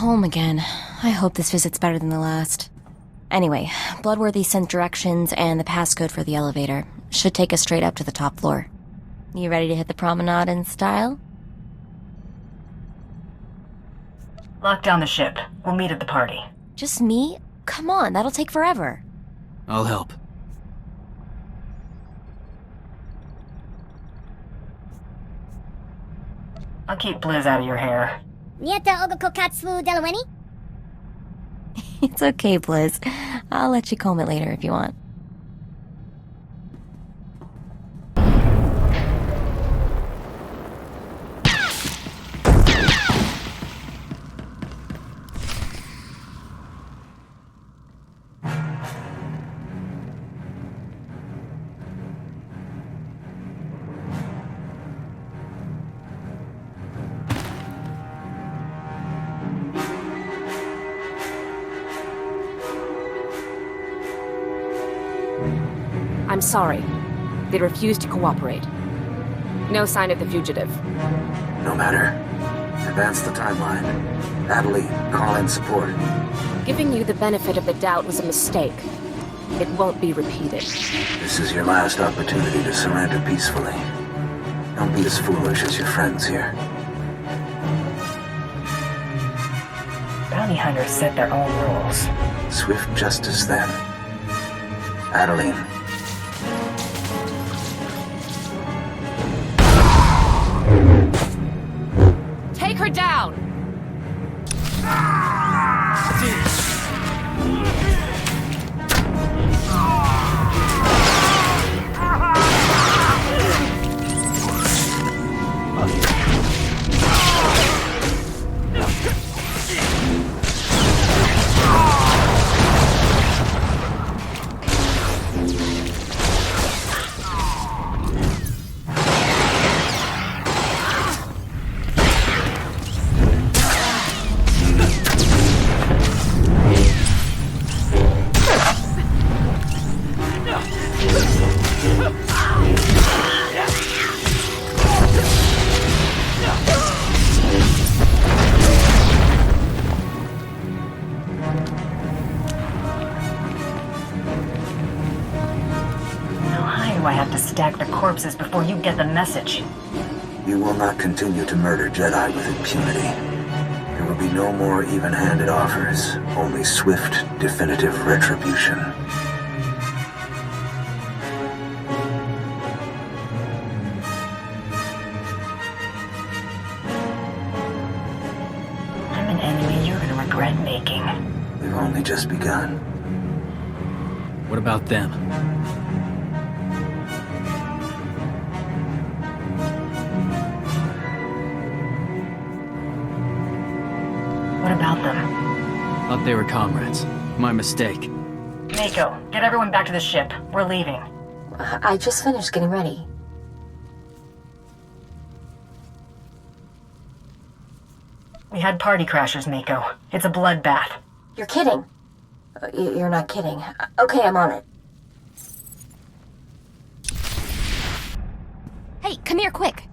home again. I hope this visit's better than the last. Anyway, Bloodworthy sent directions and the passcode for the elevator. Should take us straight up to the top floor. You ready to hit the promenade in style? Lock down the ship. We'll meet at the party. Just me? Come on, that'll take forever. I'll help. I'll keep Blizz out of your hair. Nieta ogoko katsu delaweni? It's okay, Blizz. I'll let you comb it later if you want. I'm sorry. They refused to cooperate. No sign of the fugitive. No matter. Advance the timeline. Natalie, call in support. Giving you the benefit of the doubt was a mistake. It won't be repeated. This is your last opportunity to surrender peacefully. Don't be as foolish as your friends here. Bounty hunters set their own rules. Swift justice, then. Adeline. Take her down! I have to stack the corpses before you get the message. You will not continue to murder Jedi with impunity. There will be no more even-handed offers, only swift, definitive retribution. I'm an enemy you're gonna regret making. We've only just begun. What about them? What about them? Thought they were comrades. My mistake. Mako, get everyone back to the ship. We're leaving. I just finished getting ready. We had party crashers, Mako. It's a bloodbath. You're kidding. You're not kidding. Okay, I'm on it. Hey, come here, quick.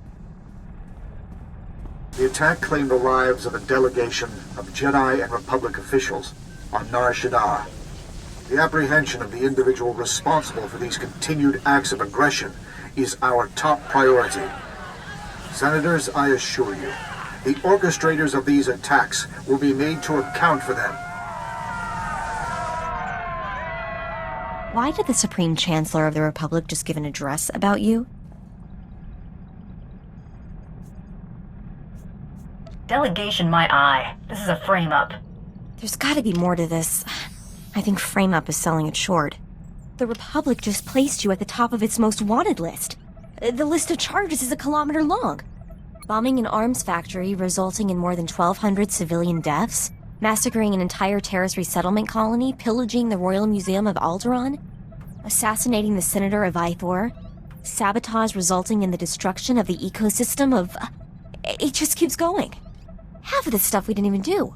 The attack claimed the lives of a delegation of Jedi and Republic officials on Nar Shaddaa. The apprehension of the individual responsible for these continued acts of aggression is our top priority. Senators, I assure you, the orchestrators of these attacks will be made to account for them. Why did the Supreme Chancellor of the Republic just give an address about you? Delegation my eye. This is a frame-up. There's gotta be more to this. I think Frame Up is selling it short. The Republic just placed you at the top of its most wanted list. The list of charges is a kilometer long. Bombing an arms factory resulting in more than 1,200 civilian deaths, massacring an entire terrorist resettlement colony, pillaging the Royal Museum of Alderaan, assassinating the Senator of Ithor, sabotage resulting in the destruction of the ecosystem of... It just keeps going. Half of this stuff we didn't even do.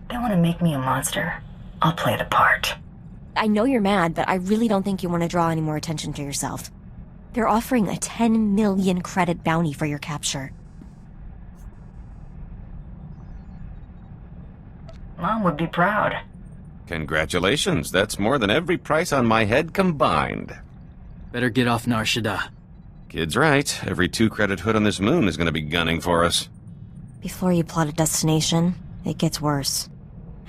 They want to make me a monster. I'll play the part. I know you're mad, but I really don't think you want to draw any more attention to yourself. They're offering a 10 million credit bounty for your capture. Mom would be proud. Congratulations, that's more than every price on my head combined. Better get off Nar Shaddaa. Kid's right, every 2-credit hood on this moon is gonna be gunning for us. Before you plot a destination, it gets worse.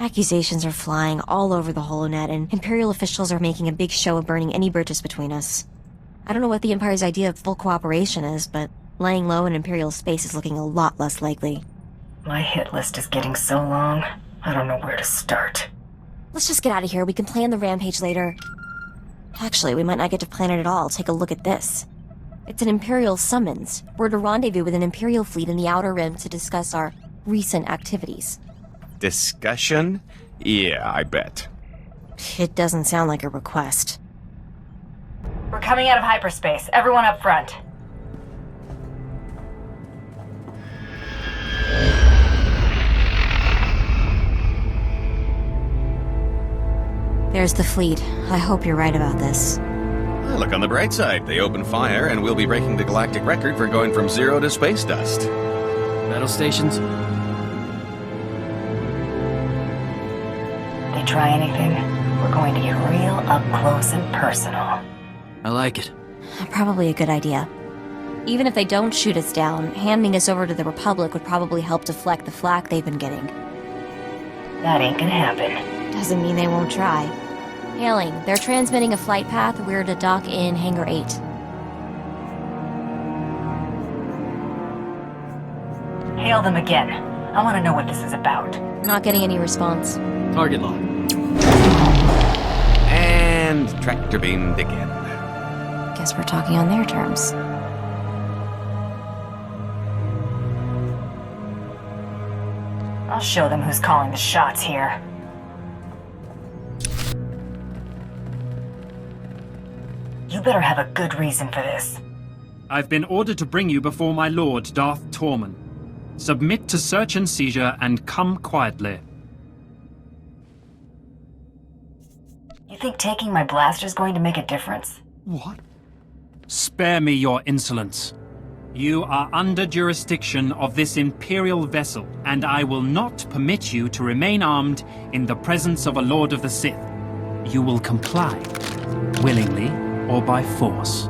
Accusations are flying all over the HoloNet, and Imperial officials are making a big show of burning any bridges between us. I don't know what the Empire's idea of full cooperation is, but laying low in Imperial space is looking a lot less likely. My hit list is getting so long, I don't know where to start. Let's just get out of here. We can plan the rampage later. Actually, we might not get to plan it at all. Take a look at this. It's an Imperial summons. We're to rendezvous with an Imperial fleet in the Outer Rim to discuss our recent activities. Discussion? Yeah, I bet. It doesn't sound like a request. We're coming out of hyperspace. Everyone up front. There's the fleet. I hope you're right about this. Well, look on the bright side. They open fire, and we'll be breaking the galactic record for going from 0 to space dust. Battle stations? They try anything, we're going to get real up close and personal. I like it. Probably a good idea. Even if they don't shoot us down, handing us over to the Republic would probably help deflect the flak they've been getting. That ain't gonna happen. Doesn't mean they won't try. Hailing, they're transmitting a flight path. We're to dock in Hangar 8. Hail them again. I want to know what this is about. Not getting any response. Target lock. And tractor beamed again. Guess we're talking on their terms. I'll show them who's calling the shots here. You better have a good reason for this. I've been ordered to bring you before my lord, Darth Tormund. Submit to search and seizure and come quietly. You think taking my blaster's going to make a difference? What? Spare me your insolence. You are under jurisdiction of this Imperial vessel, and I will not permit you to remain armed in the presence of a Lord of the Sith. You will comply, willingly or by force.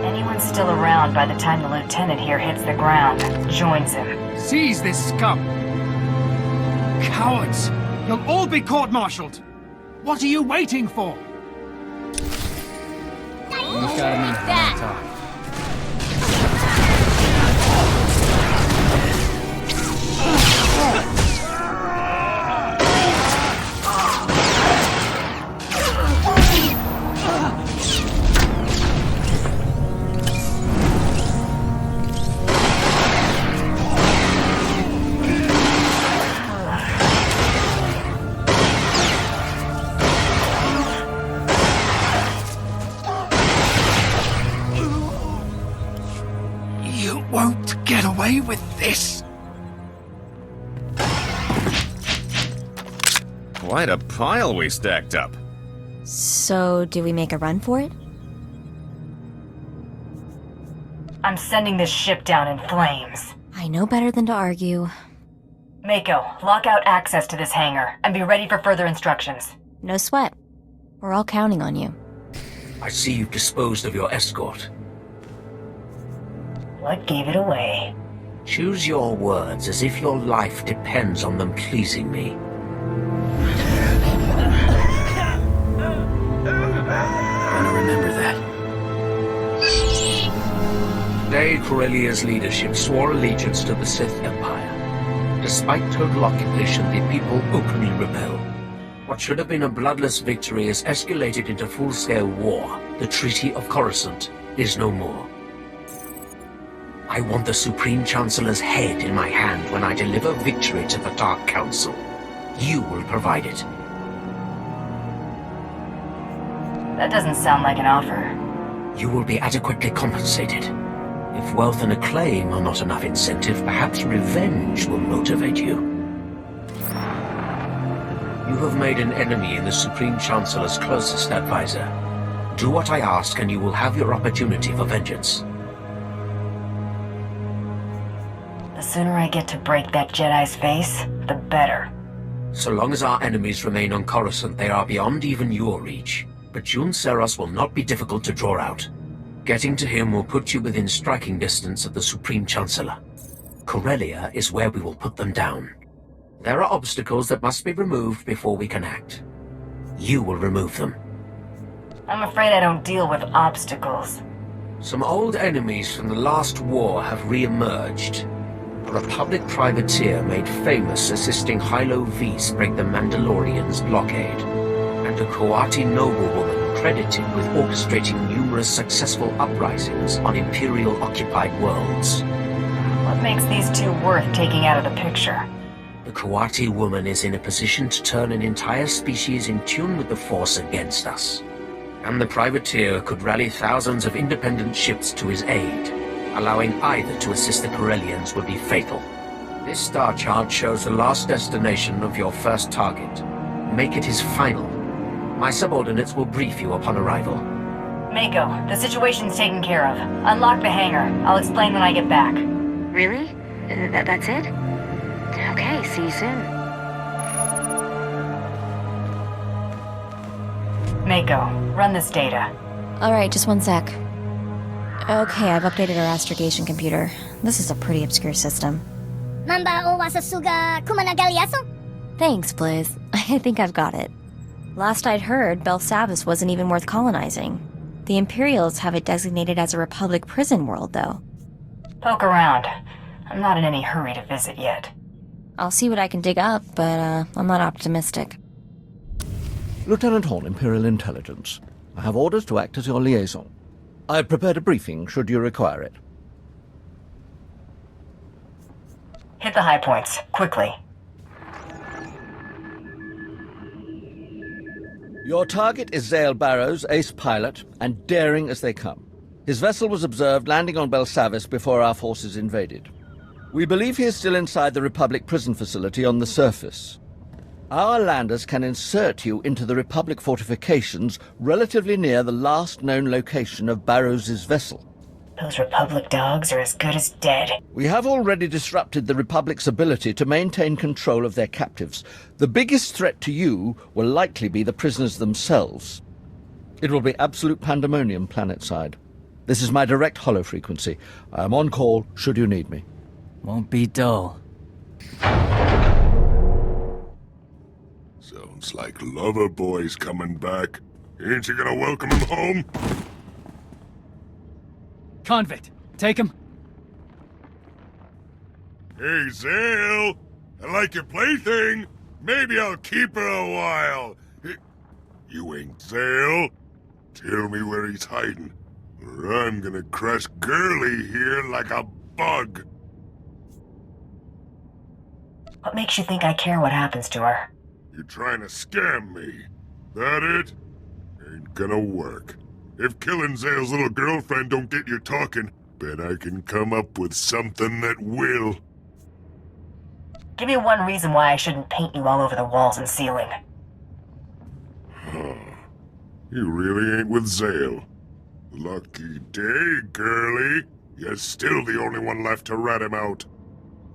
Anyone still around by the time the lieutenant here hits the ground joins him. Seize this scum! Cowards! You'll all be court-martialed! What are you waiting for? We've got a minute to talk. Won't get away with this. Quite a pile we stacked up. So, do we make a run for it? I'm sending this ship down in flames. I know better than to argue. Mako, lock out access to this hangar and be ready for further instructions. No sweat. We're all counting on you. I see you've disposed of your escort. What gave it away? Choose your words as if your life depends on them pleasing me. Gonna remember that. Today, Corellia's leadership swore allegiance to the Sith Empire. Despite total occupation, the people openly rebel. What should have been a bloodless victory has escalated into full-scale war. The Treaty of Coruscant is no more. I want the Supreme Chancellor's head in my hand when I deliver victory to the Dark Council. You will provide it. That doesn't sound like an offer. You will be adequately compensated. If wealth and acclaim are not enough incentive, perhaps revenge will motivate you. You have made an enemy in the Supreme Chancellor's closest advisor. Do what I ask and you will have your opportunity for vengeance. The sooner I get to break that Jedi's face, the better. So long as our enemies remain on Coruscant, they are beyond even your reach. But Jun Seros will not be difficult to draw out. Getting to him will put you within striking distance of the Supreme Chancellor. Corellia is where we will put them down. There are obstacles that must be removed before we can act. You will remove them. I'm afraid I don't deal with obstacles. Some old enemies from the last war have re-emerged. A Republic privateer made famous assisting Hylo Vs break the Mandalorians' blockade, and a Coati noblewoman credited with orchestrating numerous successful uprisings on Imperial-occupied worlds. What makes these two worth taking out of the picture? The Coati woman is in a position to turn an entire species in tune with the Force against us. And the privateer could rally thousands of independent ships to his aid. Allowing either to assist the Corellians would be fatal. This star chart shows the last destination of your first target. Make it his final. My subordinates will brief you upon arrival. Mako, the situation's taken care of. Unlock the hangar. I'll explain when I get back. Really? That's it? Okay, see you soon. Mako, run this data. Alright, just one sec. Okay, I've updated our astrogation computer. This is a pretty obscure system. Mamba o wasasuga kumanagaliaso? Thanks, Blaze. I think I've got it. Last I'd heard, Belsavis wasn't even worth colonizing. The Imperials have it designated as a Republic prison world, though. Poke around. I'm not in any hurry to visit yet. I'll see what I can dig up, but I'm not optimistic. Lieutenant Horn, Imperial Intelligence. I have orders to act as your liaison. I've prepared a briefing should you require it. Hit the high points, quickly. Your target is Zale Barrows, ace pilot, and daring as they come. His vessel was observed landing on Belsavis before our forces invaded. We believe he is still inside the Republic prison facility on the surface. Our landers can insert you into the Republic fortifications relatively near the last known location of Barrows' vessel. Those Republic dogs are as good as dead. We have already disrupted the Republic's ability to maintain control of their captives. The biggest threat to you will likely be the prisoners themselves. It will be absolute pandemonium planetside. This is my direct holo frequency. I am on call should you need me. Won't be dull. Sounds like Loverboy's coming back. Ain't you gonna welcome him home? Convict, take him. Hey, Zale! I like your plaything. Maybe I'll keep her a while. You ain't Zale? Tell me where he's hiding, or I'm gonna crush Girly here like a bug. What makes you think I care what happens to her? You trying to scam me? That it? Ain't gonna work. If killing Zale's little girlfriend don't get you talking, bet I can come up with something that will. Give me one reason why I shouldn't paint you all over the walls and ceiling. Huh. You really ain't with Zale. Lucky day, Girly. You're still the only one left to rat him out.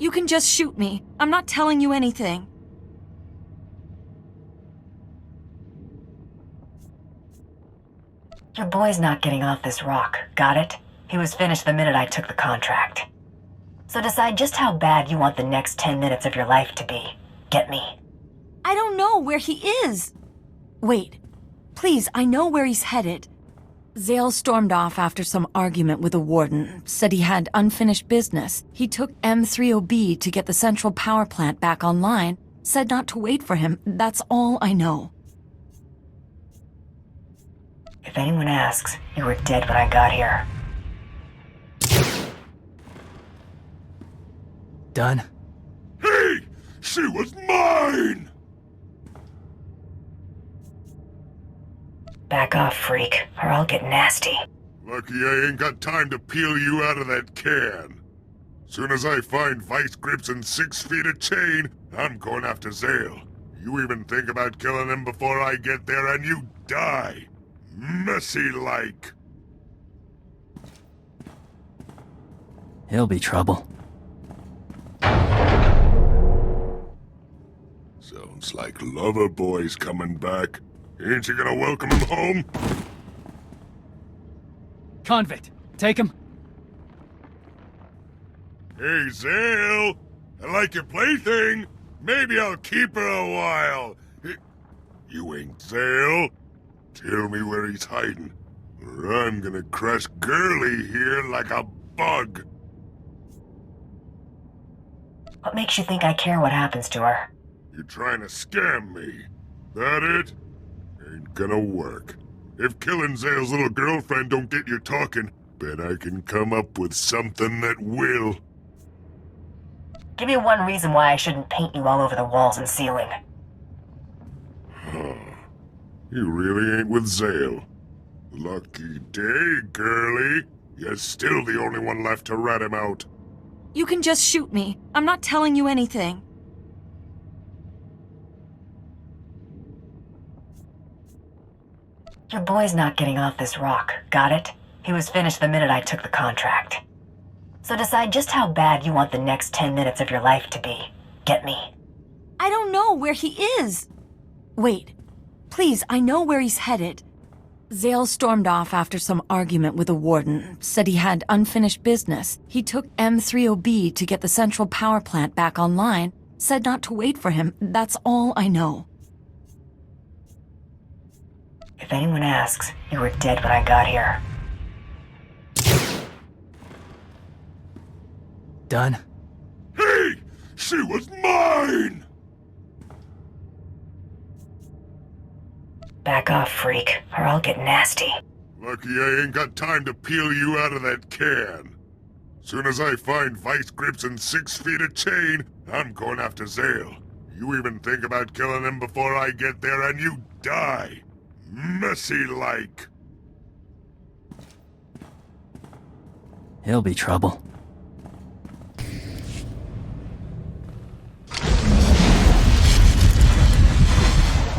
You can just shoot me. I'm not telling you anything. Your boy's not getting off this rock, got it? He was finished the minute I took the contract. So decide just how bad you want the next 10 minutes of your life to be. Get me? I don't know where he is. Wait. Please, I know where he's headed. Zale stormed off after some argument with the warden, said he had unfinished business. He took M30B to get the central power plant back online, said not to wait for him. That's all I know. If anyone asks, you were dead when I got here. Done? Hey! She was mine! Back off, freak, or I'll get nasty. Lucky I ain't got time to peel you out of that can. Soon as I find vice grips and 6 feet of chain, I'm going after Zale. You even think about killing him before I get there and you die. Messy-like. He'll be trouble. Sounds like Loverboy's coming back. Ain't you gonna welcome him home? Convict, take him. Hey, Zale! I like your plaything. Maybe I'll keep her a while. You ain't Zale. Tell me where he's hiding, or I'm gonna crush Girly here like a bug. What makes you think I care what happens to her? You're trying to scam me. That it? Ain't gonna work. If killing Zale's little girlfriend don't get you talking, bet I can come up with something that will. Give me one reason why I shouldn't paint you all over the walls and ceiling. You really ain't with Zale. Lucky day, Girly. You're still the only one left to rat him out. You can just shoot me. I'm not telling you anything. Your boy's not getting off this rock, got it? He was finished the minute I took the contract. So decide just how bad you want the next 10 minutes of your life to be. Get me? I don't know where he is. Wait. Please, I know where he's headed. Zale stormed off after some argument with a warden, said he had unfinished business. He took M30B to get the central power plant back online, said not to wait for him. That's all I know. If anyone asks, you were dead when I got here. Done? Hey! She was mine! Back off, freak, or I'll get nasty. Lucky I ain't got time to peel you out of that can. Soon as I find vice grips and 6 feet of chain, I'm going after Zale. You even think about killing him before I get there and you die. Messy-like. He'll be trouble.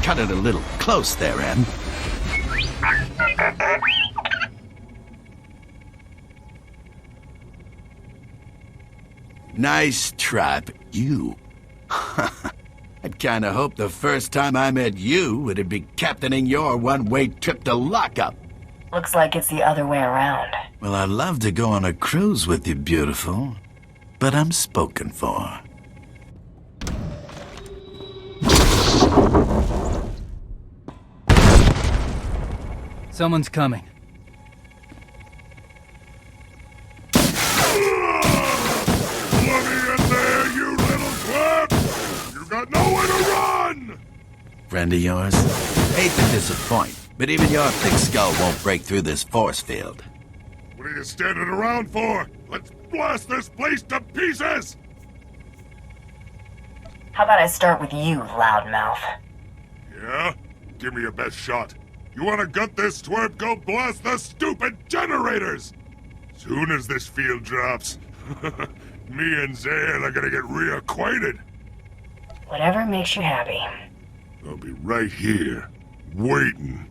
Cut it a little close there, Em. Nice try, but you... I'd kinda hoped the first time I met you, it'd be captaining your one-way trip to lockup. Looks like it's the other way around. Well, I'd love to go on a cruise with you, beautiful. But I'm spoken for. Someone's coming. Let me in there, you little clap! You got nowhere to run! Friend of yours? Hate to disappoint, but even your thick skull won't break through this force field. What are you standing around for? Let's blast this place to pieces! How about I start with you, loudmouth? Yeah? Give me your best shot. You wanna gut this twerp? Go blast the stupid generators! Soon as this field drops, me and Zale are gonna get reacquainted. Whatever makes you happy. I'll be right here, waiting.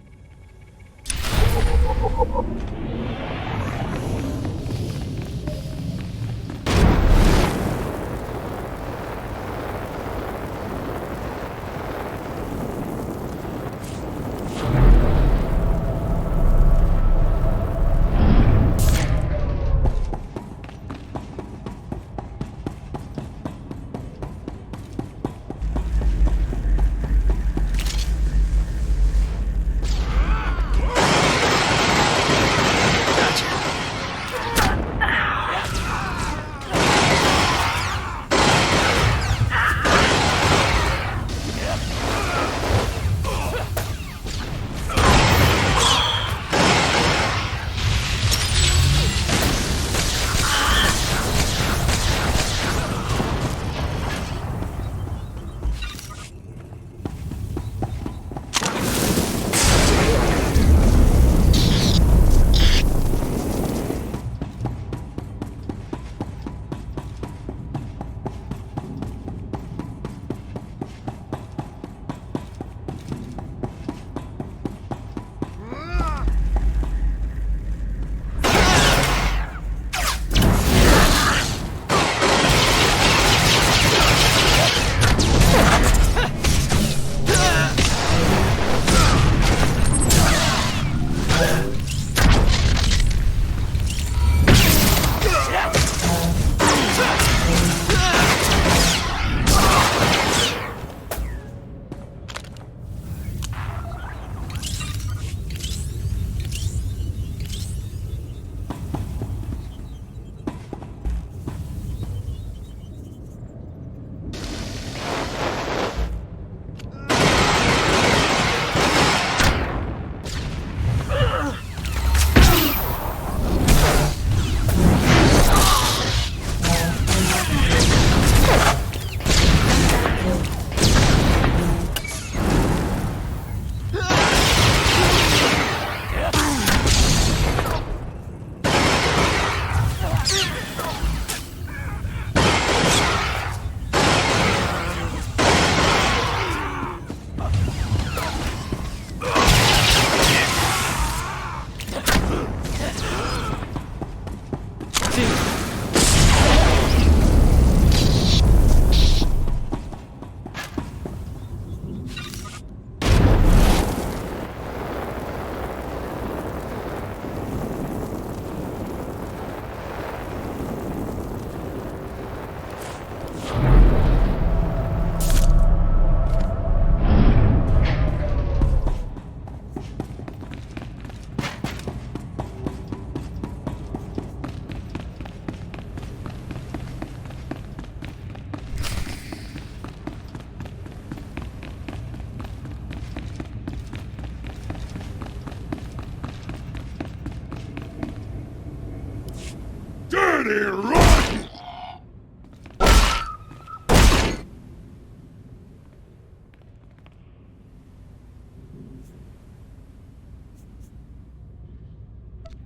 Ready, run!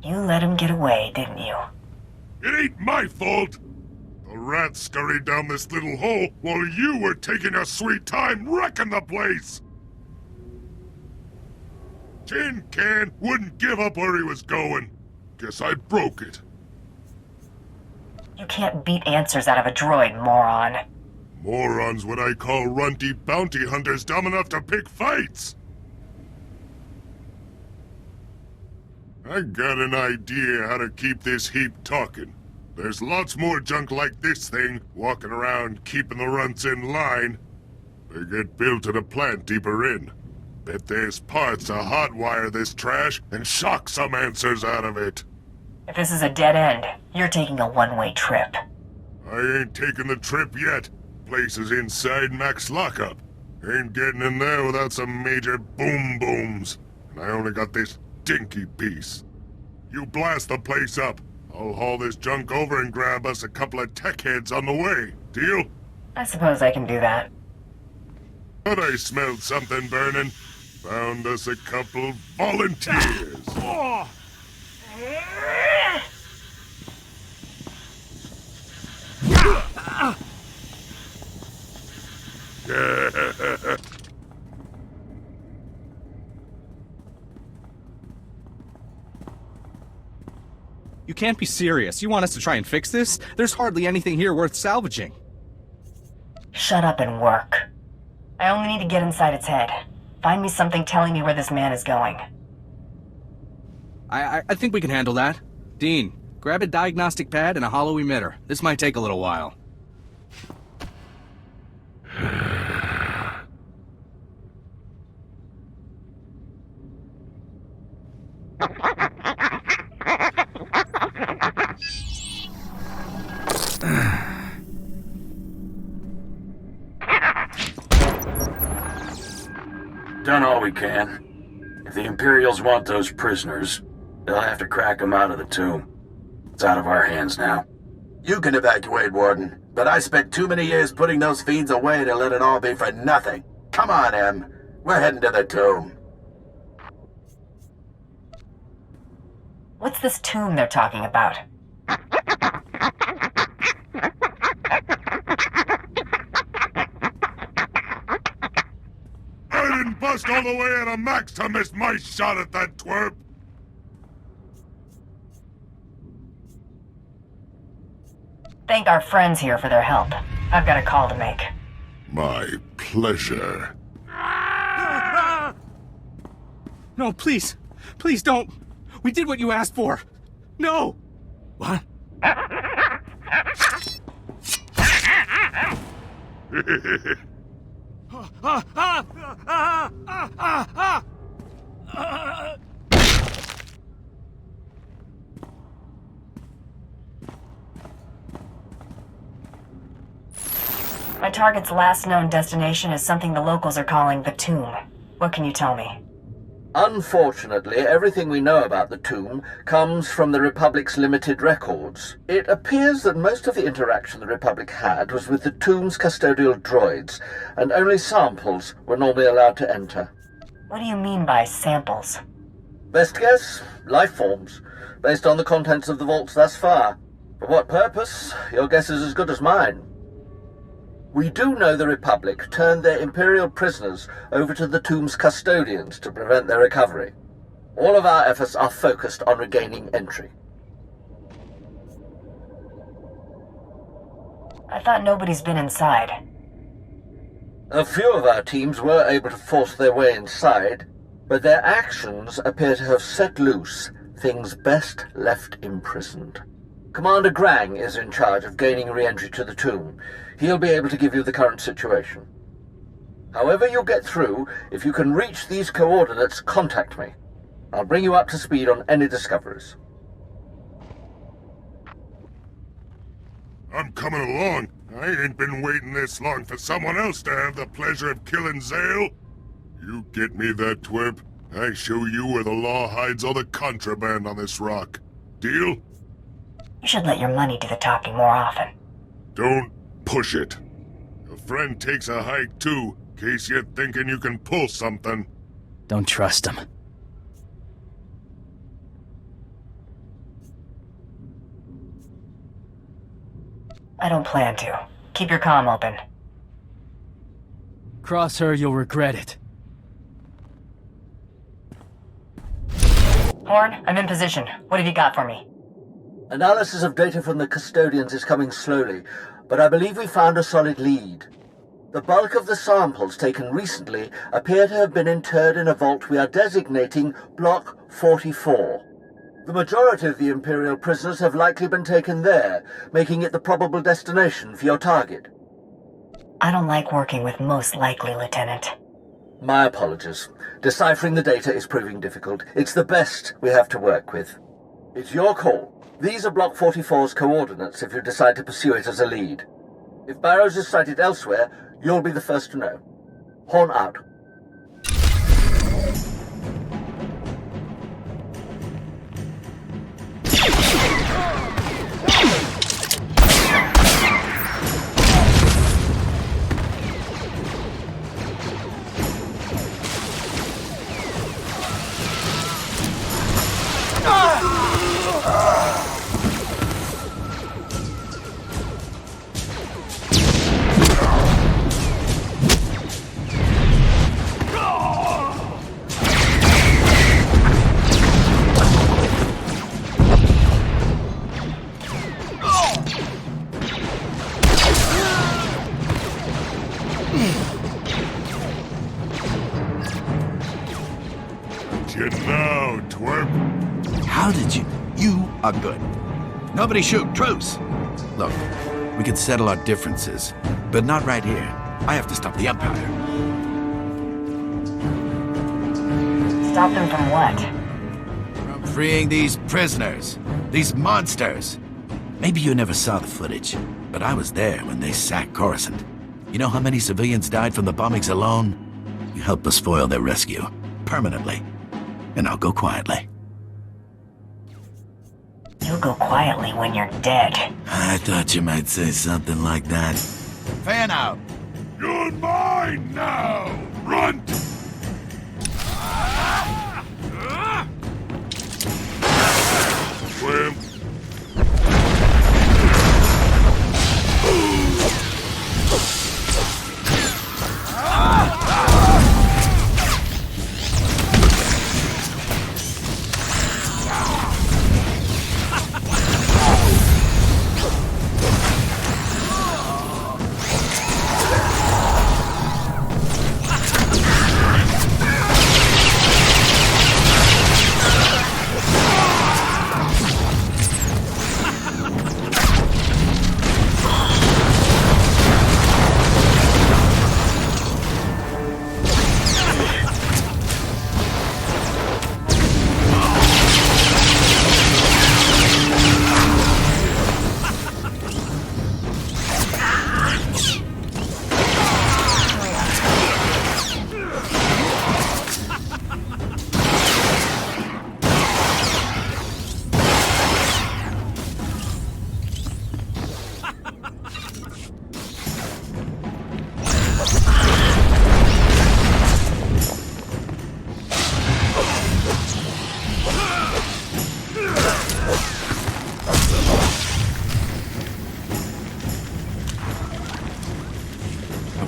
You let him get away, didn't you? It ain't my fault! The rats scurried down this little hole while you were taking your sweet time wrecking the place! Tin Can wouldn't give up where he was going. Guess I broke it. You can't beat answers out of a droid, moron. Morons what I call runty bounty hunters dumb enough to pick fights! I got an idea how to keep this heap talking. There's lots more junk like this thing walking around keeping the runts in line. They get built at a plant deeper in. Bet there's parts to hotwire this trash and shock some answers out of it. If this is a dead end, you're taking a one-way trip. I ain't taking the trip yet. Place is inside Max lockup. Ain't getting in there without some major boom-booms. And I only got this dinky piece. You blast the place up. I'll haul this junk over and grab us a couple of tech heads on the way. Deal? I suppose I can do that. But I smelled something burning. Found us a couple volunteers. You can't be serious. You want us to try and fix this? There's hardly anything here worth salvaging. Shut up and work. I only need to get inside its head. Find me something telling me where this man is going. I think we can handle that. Dean, grab a diagnostic pad and a hollow emitter. This might take a little while. Done all we can. If the Imperials want those prisoners, they'll have to crack them out of the tomb. It's out of our hands now. You can evacuate, Warden, but I spent too many years putting those fiends away to let it all be for nothing. Come on, Em. We're heading to the tomb. What's this tomb they're talking about? I didn't bust all the way out of Max to miss my shot at that twerp. Thank our friends here for their help. I've got a call to make. My pleasure. No, please. Please don't. We did what you asked for. No! What? My target's last known destination is something the locals are calling the Tomb. What can you tell me? Unfortunately, everything we know about the tomb comes from the Republic's limited records. It appears that most of the interaction the Republic had was with the tomb's custodial droids, and only samples were normally allowed to enter. What do you mean by samples? Best guess? Life forms, based on the contents of the vaults thus far. For what purpose? Your guess is as good as mine. We do know the Republic turned their Imperial prisoners over to the tomb's custodians to prevent their recovery. All of our efforts are focused on regaining entry. I thought nobody's been inside. A few of our teams were able to force their way inside, but their actions appear to have set loose things best left imprisoned. Commander Grang is in charge of gaining re-entry to the tomb. He'll be able to give you the current situation. However you get through, if you can reach these coordinates, contact me. I'll bring you up to speed on any discoveries. I'm coming along. I ain't been waiting this long for someone else to have the pleasure of killing Zale. You get me that twerp, I show you where the law hides all the contraband on this rock. Deal? You should let your money do the talking more often. Don't push it. A friend takes a hike too, in case you're thinking you can pull something. Don't trust him. I don't plan to. Keep your comm open. Cross her, you'll regret it. Horn, I'm in position. What have you got for me? Analysis of data from the custodians is coming slowly, but I believe we found a solid lead. The bulk of the samples taken recently appear to have been interred in a vault we are designating Block 44. The majority of the Imperial prisoners have likely been taken there, making it the probable destination for your target. I don't like working with most likely, Lieutenant. My apologies. Deciphering the data is proving difficult. It's the best we have to work with. It's your call. These are Block 44's coordinates if you decide to pursue it as a lead. If Barrows is sighted elsewhere, you'll be the first to know. Horn out. How did you... You are good. Nobody shoot. Truce! Look, we could settle our differences, but not right here. I have to stop the Empire. Stop them from what? From freeing these prisoners. These monsters. Maybe you never saw the footage, but I was there when they sacked Coruscant. You know how many civilians died from the bombings alone? You helped us foil their rescue. Permanently. And I'll go quietly. You'll go quietly when you're dead. I thought you might say something like that. Fan out! You're mine now! Run! Swim!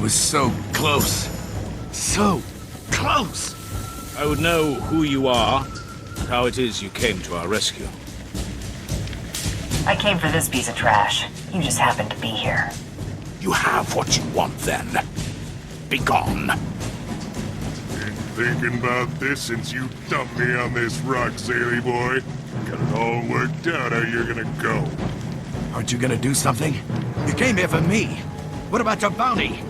So close. So close! I would know who you are, and how it is you came to our rescue. I came for this piece of trash. You just happened to be here. You have what you want, then. Be gone. Been thinking about this since you dumped me on this rock, Saley boy. Got it all worked out how you're gonna go. Aren't you gonna do something? You came here for me. What about your bounty?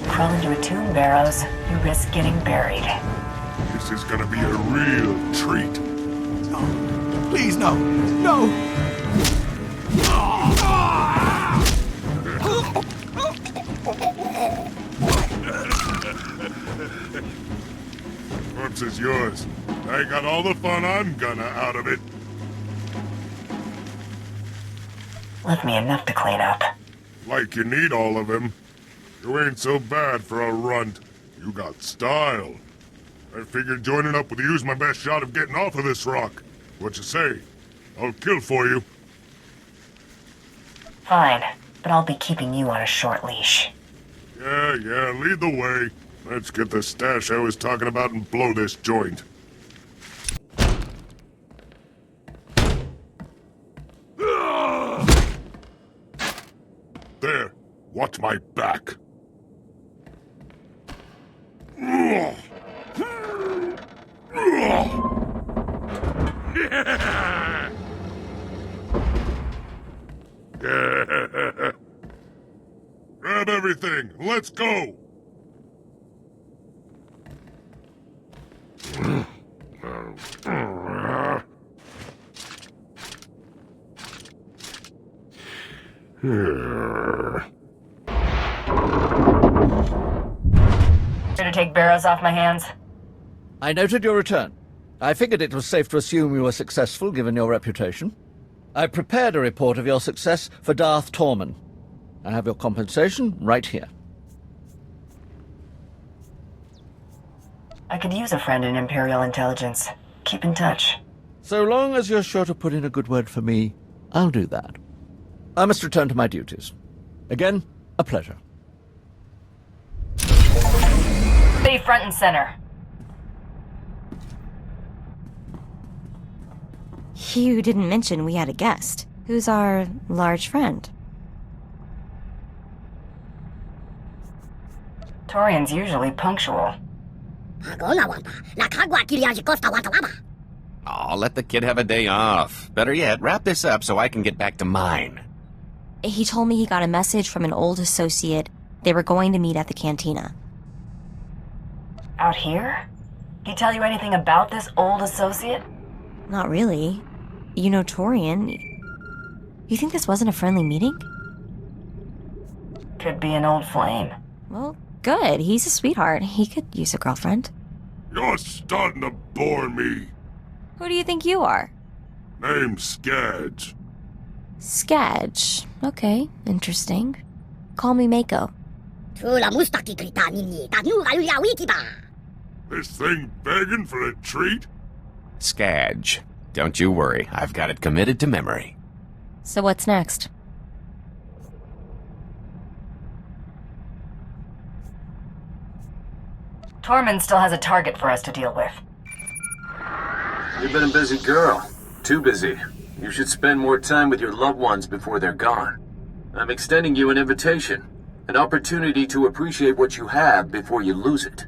Crawl into a tomb, Barrows. You risk getting buried. This is gonna be a real treat. No. Please, no. No! What corpse is yours. I got all the fun I'm gonna out of it. Left me enough to clean up. Like you need all of him. You ain't so bad for a runt. You got style. I figured joining up with you's my best shot of getting off of this rock. What you say? I'll kill for you. Fine, but I'll be keeping you on a short leash. Yeah, lead the way. Let's get the stash I was talking about and blow this joint. There, watch my back. Grab everything, let's go! Here to take Barrows off my hands? I noted your return. I figured it was safe to assume you were successful, given your reputation. I prepared a report of your success for Darth Torman. I have your compensation right here. I could use a friend in Imperial Intelligence. Keep in touch. So long as you're sure to put in a good word for me, I'll do that. I must return to my duties. Again, a pleasure. Stay front and center. You didn't mention we had a guest. Who's our large friend? Torian's usually punctual. Aw, let the kid have a day off. Better yet, wrap this up so I can get back to mine. He told me he got a message from an old associate. They were going to meet at the cantina. Out here? He tell you anything about this old associate? Not really. You know Torian. You think this wasn't a friendly meeting? Could be an old flame. Well, good. He's a sweetheart. He could use a girlfriend. You're starting to bore me. Who do you think you are? Name's Skadge. Skadge. Okay, interesting. Call me Mako. This thing begging for a treat? Skadge. Don't you worry, I've got it committed to memory. So what's next? Tormund still has a target for us to deal with. You've been a busy girl. Too busy. You should spend more time with your loved ones before they're gone. I'm extending you an invitation. An opportunity to appreciate what you have before you lose it.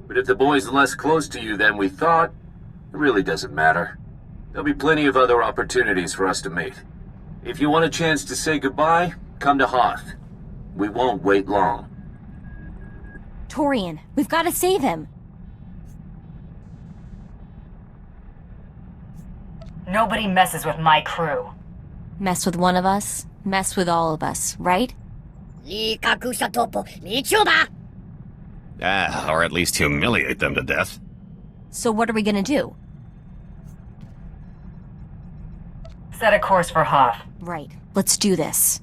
But if the boy's less close to you than we thought, it really doesn't matter. There'll be plenty of other opportunities for us to meet. If you want a chance to say goodbye, come to Hoth. We won't wait long. Torian, we've got to save him. Nobody messes with my crew. Mess with one of us, mess with all of us, right? Or at least humiliate them to death. So what are we gonna do? Set a course for Hoth. Right. Let's do this.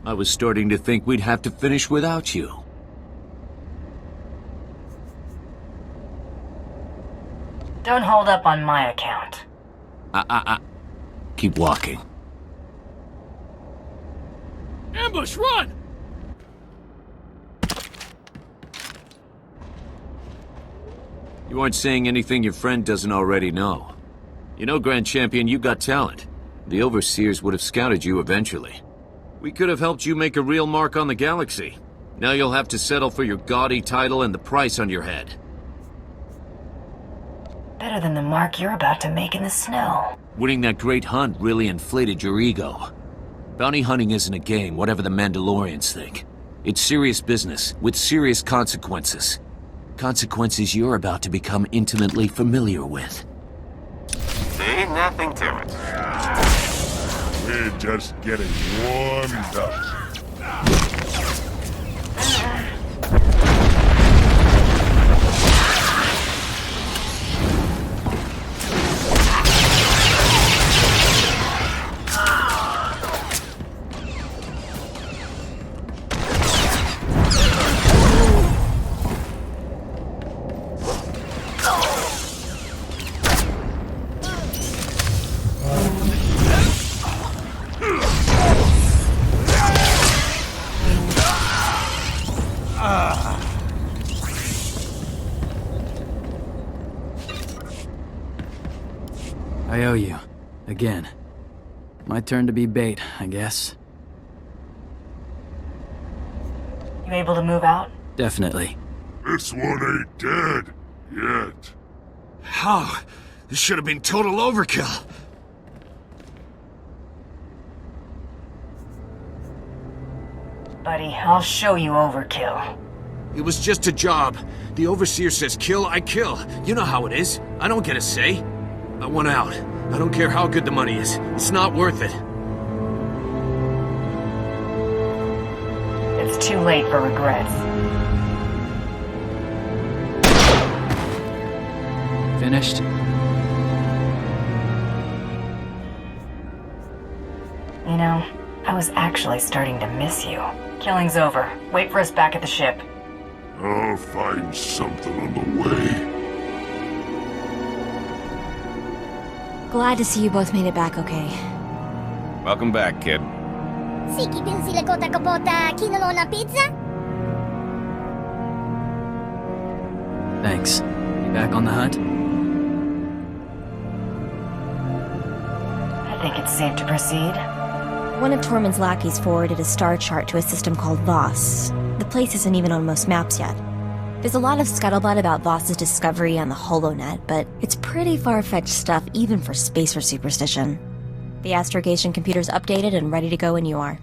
I was starting to think we'd have to finish without you. Don't hold up on my account. Keep walking. Ambush, run! You aren't saying anything your friend doesn't already know. You know, Grand Champion, you got talent. The Overseers would have scouted you eventually. We could have helped you make a real mark on the galaxy. Now you'll have to settle for your gaudy title and the price on your head. Better than the mark you're about to make in the snow. Winning that great hunt really inflated your ego. Bounty hunting isn't a game, whatever the Mandalorians think. It's serious business, with serious consequences. Consequences you're about to become intimately familiar with. See? Nothing to it. We're just getting warmed up. I owe you. Again. My turn to be bait, I guess. You able to move out? Definitely. This one ain't dead yet. How? This should have been total overkill. Buddy, I'll show you overkill. It was just a job. The Overseer says kill, I kill. You know how it is. I don't get a say. I want out. I don't care how good the money is. It's not worth it. It's too late for regrets. Finished? You know, I was actually starting to miss you. Killing's over. Wait for us back at the ship. I'll find something on the way. Glad to see you both made it back okay. Welcome back, kid. Siki din sila kota-kapota kinulo na pizza? Thanks. You back on the hunt? I think it's safe to proceed. One of Tormund's lackeys forwarded a star chart to a system called Voss. The place isn't even on most maps yet. There's a lot of scuttlebutt about Voss's discovery on the HoloNet, but it's pretty far-fetched stuff even for spacer superstition. The astrogation computer's updated and ready to go when you are.